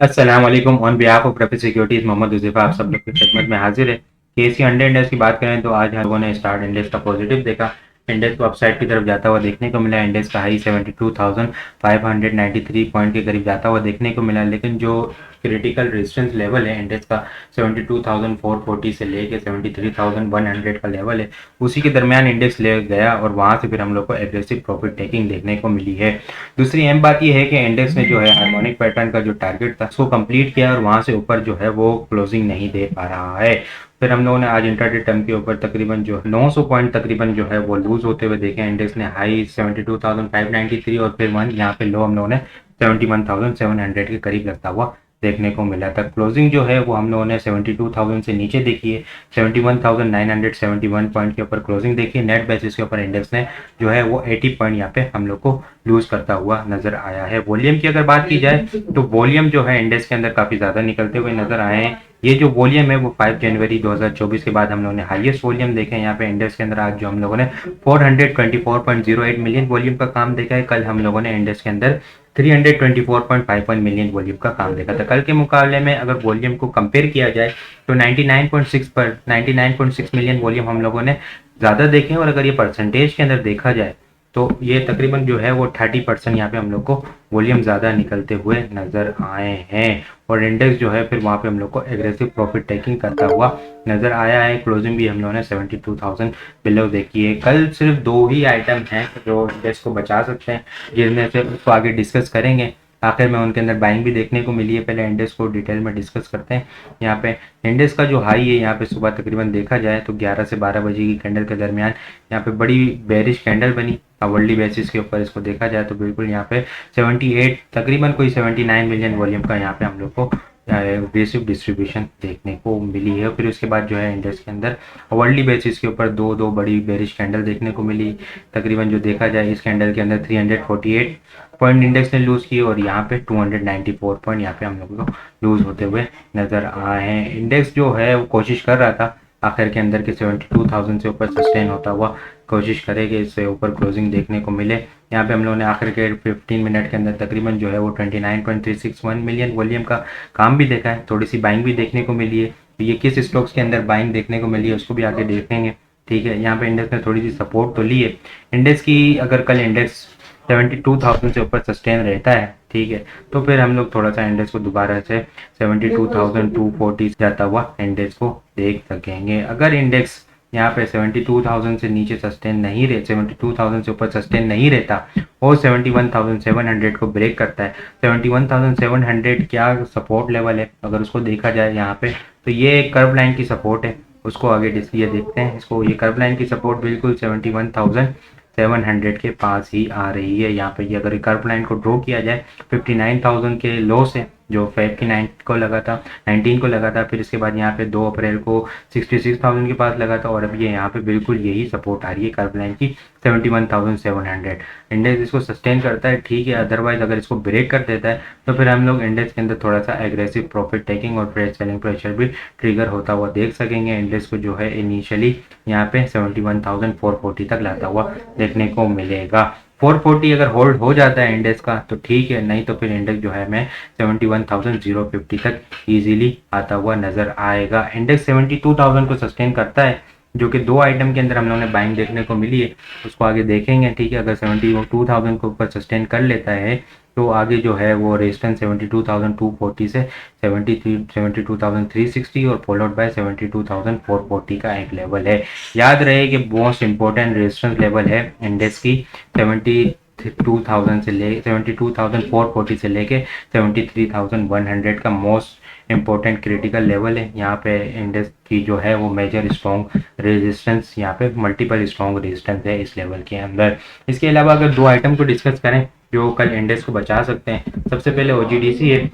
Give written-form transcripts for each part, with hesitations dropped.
अस्सलाम वालेकुम। On behalf of प्रेफी सिक्योरिटीज मोहम्मद हुज़ैफा आप सब लोग की खिदमत में हाजिर है। केसी अंडर इंडेक्स की बात करें तो आज हम लोगों ने स्टार्ट इंडेक्स का पॉजिटिव देखा। इंडेक्स को अपसाइड की तरफ जाता हुआ देखने को मिला। इंडेक्स का हाई 72,593 पॉइंट के करीब जाता हुआ देखने को मिला, लेकिन जो क्रिटिकल रेजिस्टेंस लेवल है इंडेक्स का 72,440 से लेके 73,100 का लेवल है, उसी के दरमियान इंडेक्स ले गया और वहां से फिर हम लोग को एग्रेसिव प्रॉफिट टेकिंग देखने को मिली है। दूसरी अहम बात यह है कि इंडेक्स ने जो है हार्मोनिक पैटर्न का जो टारगेट था उसको कंप्लीट किया और वहां से ऊपर जो है वो क्लोजिंग नहीं दे पा रहा है। फिर हम लोगों ने आज इंट्राडे टर्म के ऊपर तकरीबन जो 900 पॉइंट तकरीबन जो है वो लूज होते हुए देखे। इंडेक्स ने हाई 72,593 और फिर वन यहाँ पे लो हम लोगों ने 71,700 के करीब लगता हुआ देखने को मिला था। क्लोजिंग जो है वो हम लोगों ने 72,000 से नीचे देखी है। 71,971 पॉइंट के ऊपर क्लोजिंग देखी है। नेट बेसिस के ऊपर इंडेक्स ने जो है वो 80 पॉइंट यहाँ पे हम लोग को लूज करता हुआ नजर आया है। वॉल्यूम की अगर बात की जाए तो वॉल्यूम जो है इंडेक्स के अंदर काफी ज्यादा निकलते हुए नजर आए हैं। ये जो वॉल्यूम है वो 5 जनवरी 2024 के बाद हम लोगों ने हाईएस्ट वॉल्यूम देखे हैं। यहाँ पे इंडेक्स के अंदर आज जो हम लोगों ने 424.08 मिलियन वॉल्यूम का काम देखा है। कल हम लोगों ने इंडेक्स के अंदर 324.51 मिलियन वॉल्यूम का काम देखा था। कल के मुकाबले में अगर वॉल्यूम को कंपेयर किया जाए तो 99.6 मिलियन वॉल्यूम हम लोगों ने ज़्यादा देखे हैं। और अगर ये परसेंटेज के अंदर देखा जाए तो ये तकरीबन जो है वो 30% यहाँ पे हम लोग को वॉल्यूम ज़्यादा निकलते हुए नज़र आए हैं। और इंडेक्स जो है फिर वहाँ पे हम लोग को एग्रेसिव प्रॉफिट टेकिंग करता हुआ नज़र आया है। क्लोजिंग भी हम लोगों ने 72,000 बिलो देखी है। कल सिर्फ दो ही आइटम हैं जो इंडेक्स को बचा सकते हैं, जिनमें से उसको आगे डिस्कस करेंगे। आखिर में उनके अंदर बाइंग भी देखने को मिली है। पहले इंडेक्स को डिटेल में डिस्कस करते हैं। यहाँ पे इंडेक्स का जो हाई है यहाँ पे सुबह तकरीबन देखा जाए तो 11 से 12 बजे की कैंडल के दरमियान यहाँ पे बड़ी बेरिश कैंडल बनी। वर्ल्डली बेसिस के ऊपर इसको देखा जाए तो बिल्कुल यहाँ पे 78 तकरीबन कोई 79 मिलियन वॉल्यूम का यहाँ पे हम लोग को एग्रेसिव डिस्ट्रीब्यूशन देखने को मिली है। फिर उसके बाद जो है इंडेक्स के अंदर वर्ल्डली बेसिस के ऊपर दो दो बड़ी बेरिश कैंडल देखने को मिली। तकरीबन जो देखा जाए इस कैंडल के अंदर 348 पॉइंट इंडेक्स ने लूज किए और यहाँ पे 294 पॉइंट यहाँ पे हम लोगों को लूज होते हुए नजर आए हैं। इंडेक्स जो है वो कोशिश कर रहा था आखिर के अंदर के 72,000 से ऊपर सस्टेन होता हुआ कोशिश करे कि इससे ऊपर क्लोजिंग देखने को मिले। यहाँ पे हम लोगों ने आखिर के 15 मिनट के अंदर तकरीबन जो है वो 29.361 मिलियन वॉल्यूम का काम भी देखा है। थोड़ी सी बाइंग भी देखने को मिली है। तो ये किस स्टॉक्स के अंदर बाइंग देखने को मिली है उसको भी आगे देखेंगे। ठीक है, यहाँ पे इंडेक्स ने थोड़ी सी सपोर्ट तो ली है। इंडेक्स की अगर कल इंडेक्स 72,000 से ऊपर सस्टेन रहता है, ठीक है, तो फिर हम लोग थोड़ा सा इंडेक्स को दोबारा से 72,240 जाता हुआ इंडेक्स को देख सकेंगे। अगर इंडेक्स यहाँ पे 72,000 से नीचे सस्टेन नहीं रहे, 72,000 से ऊपर सस्टेन नहीं रहता और 71,700 को ब्रेक करता है। 71,700 क्या सपोर्ट लेवल है अगर उसको देखा जाए यहाँ पे तो ये कर्व लाइन की सपोर्ट है। उसको आगे ये देखते हैं। इसको ये कर्व लाइन की सपोर्ट बिल्कुल 71,700 के पास ही आ रही है। यहाँ पे ये अगर कर्व लाइन को ड्रॉ किया जाए 59,000 के लो से जो फेब की 9 को लगा था, 19 को लगा था, फिर इसके बाद यहाँ पे 2 अप्रैल को 66,000 के पास लगा था और अब ये यहाँ पे बिल्कुल यही सपोर्ट आ रही है कर्व लाइन की 71,700। इंडेक्स इसको सस्टेन करता है, ठीक है, अदरवाइज अगर इसको ब्रेक कर देता है तो फिर हम लोग इंडेक्स के अंदर थोड़ा सा एग्रेसिव प्रॉफिट टेकिंग और प्रेस सेलिंग प्रेशर भी ट्रिगर होता हुआ देख सकेंगे। इंडेक्स को जो है इनिशियली यहाँ पे 71,440 तक लाता हुआ देखने को मिलेगा। 440 अगर होल्ड हो जाता है इंडेक्स का तो ठीक है, नहीं तो फिर इंडेक्स जो है हमें 71,050 तक इजीली आता हुआ नजर आएगा। इंडेक्स 72,000 को सस्टेन करता है, जो कि दो आइटम के अंदर हम लोगों ने बाइंग देखने को मिली है, उसको आगे देखेंगे। ठीक है, अगर 72,000 को ऊपर सस्टेन कर लेता है तो आगे जो है वो रेजिस्टेंस 72,240 से 72,360 और फॉलोड बाय 72,440 का एक लेवल है। याद रहे कि मोस्ट इंपॉर्टेंट रेजिस्टेंस लेवल है इंडेक्स की 72,440 से लेके 73,100 का मोस्ट इंपॉर्टेंट क्रिटिकल लेवल है। यहाँ पे इंडेक्स की जो है वो मेजर स्ट्रॉन्ग रेजिस्टेंस, यहाँ पे मल्टीपल स्ट्रॉन्ग रेजिस्टेंस है इस लेवल के अंदर। इसके अलावा अगर दो आइटम को डिस्कस करें जो कल इंडेक्स को बचा सकते हैं, सबसे पहले ओजीडीसी है।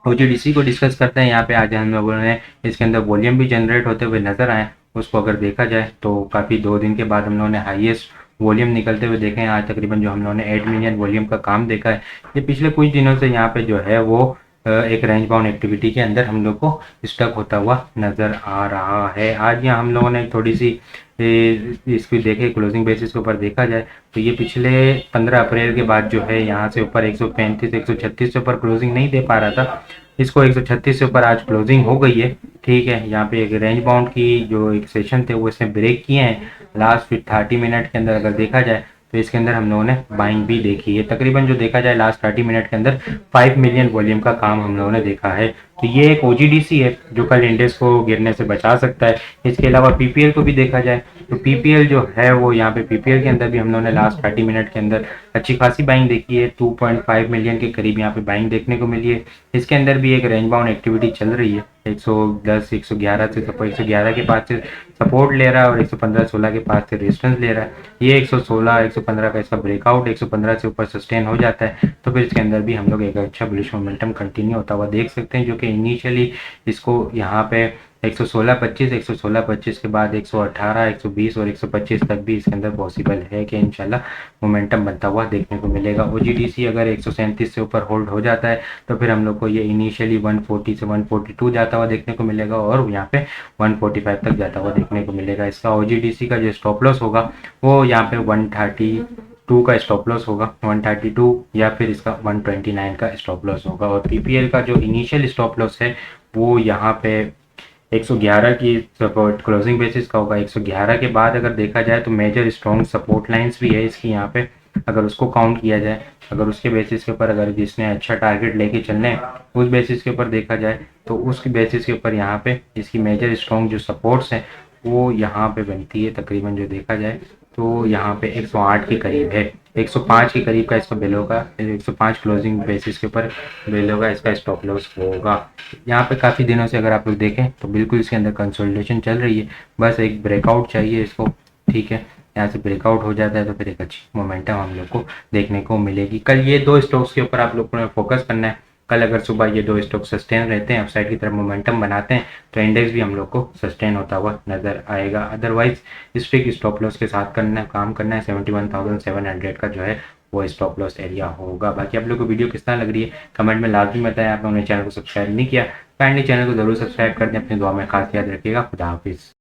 ओजीडीसी को डिस्कस करते हैं। यहाँ पे आज हम लोगों ने इसके अंदर वॉल्यूम भी जनरेट होते हुए नजर आए। उसको अगर देखा जाए तो काफ़ी 2 दिन के बाद हम लोगों ने हाईएस्ट वॉल्यूम निकलते हुए देखे हैं। आज तकरीबन जो हम लोगों ने 8 मिलियन वॉल्यूम का काम देखा है। ये पिछले कुछ दिनों से यहाँ पे जो है वो एक रेंज बाउंड एक्टिविटी के अंदर हम लोग को स्टक होता हुआ नजर आ रहा है। आज यहाँ हम लोगों ने थोड़ी सी इसकी देखे क्लोजिंग बेसिस के ऊपर देखा जाए तो ये पिछले 15 अप्रैल के बाद जो है यहाँ से ऊपर 135 136 से ऊपर क्लोजिंग नहीं दे पा रहा था, इसको 136 से ऊपर आज क्लोजिंग हो गई है। ठीक है, यहाँ पे एक रेंज बाउंड की जो एक सेशन थे वो इसने ब्रेक किए हैं लास्ट 30 मिनट के अंदर। अगर देखा जाए तो इसके अंदर हम लोगों ने बाइंग भी देखी है। तकरीबन जो देखा जाए लास्ट 30 मिनट के अंदर 5 मिलियन वॉल्यूम का काम हम लोगों ने देखा है। तो ये एक ओजीडीसी है जो कल इंडेक्स को गिरने से बचा सकता है। इसके अलावा पीपीएल को भी देखा जाए तो पीपीएल जो है वो यहाँ पे पीपीएल के अंदर भी हम लोगों ने लास्ट 30 मिनट के अंदर अच्छी खासी बाइंग देखी है। 2.5 मिलियन के करीब यहाँ पे बाइंग देखने को मिली है। इसके अंदर भी एक रेंज बाउंड एक्टिविटी चल रही है। 110 111 से 111 के पास से सपोर्ट ले रहा है और 115 16 के पास से रेजिस्टेंस ले रहा है। ये 116 115 का इसका ब्रेकआउट 115 से ऊपर सस्टेन हो जाता है तो फिर इसके अंदर भी हम लोग एक अच्छा बुलिश मोमेंटम कंटिन्यू होता हुआ देख सकते हैं, जो कि इनिशियली इसको यहाँ पे 116.25 के बाद 118 120 और 125 तक भी इसके अंदर पॉसिबल है कि इंशाल्लाह मोमेंटम बनता हुआ देखने को मिलेगा। ओजीडीसी अगर 137 से ऊपर होल्ड हो जाता है तो फिर हम लोग को ये इनिशियली 140 से 142 जाता हुआ देखने को मिलेगा और यहाँ पे 145 तक जाता हुआ देखने को मिलेगा। इसका ओजीडीसी का जो स्टॉप लॉस होगा वो यहाँ पे 132 का स्टॉप लॉस होगा, 132 या फिर इसका 129 का स्टॉप लॉस होगा। और पीपीएल का जो इनिशियल स्टॉप लॉस है वो यहाँ पे 111 की सपोर्ट क्लोजिंग बेसिस का होगा। 111 के बाद अगर देखा जाए तो मेजर स्ट्रॉन्ग सपोर्ट लाइंस भी है इसकी यहाँ पे, अगर उसको काउंट किया जाए, अगर उसके बेसिस के ऊपर अगर जिसने अच्छा टारगेट लेके चलने हैं उस बेसिस के ऊपर देखा जाए तो उसकी बेसिस के ऊपर यहाँ पे इसकी मेजर स्ट्रॉन्ग जो सपोर्ट्स हैं वो यहाँ पे बनती है। तकरीबन जो देखा जाए तो यहाँ पे 108 के करीब है, 105 के करीब का इसका बिलो का 105 क्लोजिंग बेसिस के ऊपर बिलो का इसका स्टॉप लॉस होगा। यहाँ पे काफ़ी दिनों से अगर आप लोग देखें तो बिल्कुल इसके अंदर कंसोलिडेशन चल रही है, बस एक ब्रेकआउट चाहिए इसको। ठीक है, यहाँ से ब्रेकआउट हो जाता है तो फिर एक अच्छी मोमेंटम हम लोग को देखने को मिलेगी। कल ये दो स्टॉक्स के ऊपर आप लोगों ने फोकस करना है। कल अगर सुबह ये दो स्टॉक सस्टेन रहते हैं, अपसाइड की तरफ मोमेंटम बनाते हैं तो इंडेक्स भी हम लोग को सस्टेन होता हुआ नजर आएगा। अदरवाइज स्ट्रिक्ट स्टॉप लॉस के साथ काम करना है। 71,700 का जो है वो स्टॉप लॉस एरिया होगा। बाकी आप लोग को वीडियो किस तरह लग रही है कमेंट में लाजमी बताएं। आप लोगों ने चैनल को सब्सक्राइब नहीं किया काइंडली चैनल को जरूर सब्सक्राइब कर दें। अपनी दुआ में खास याद रखिएगा। खुदा हाफिज़।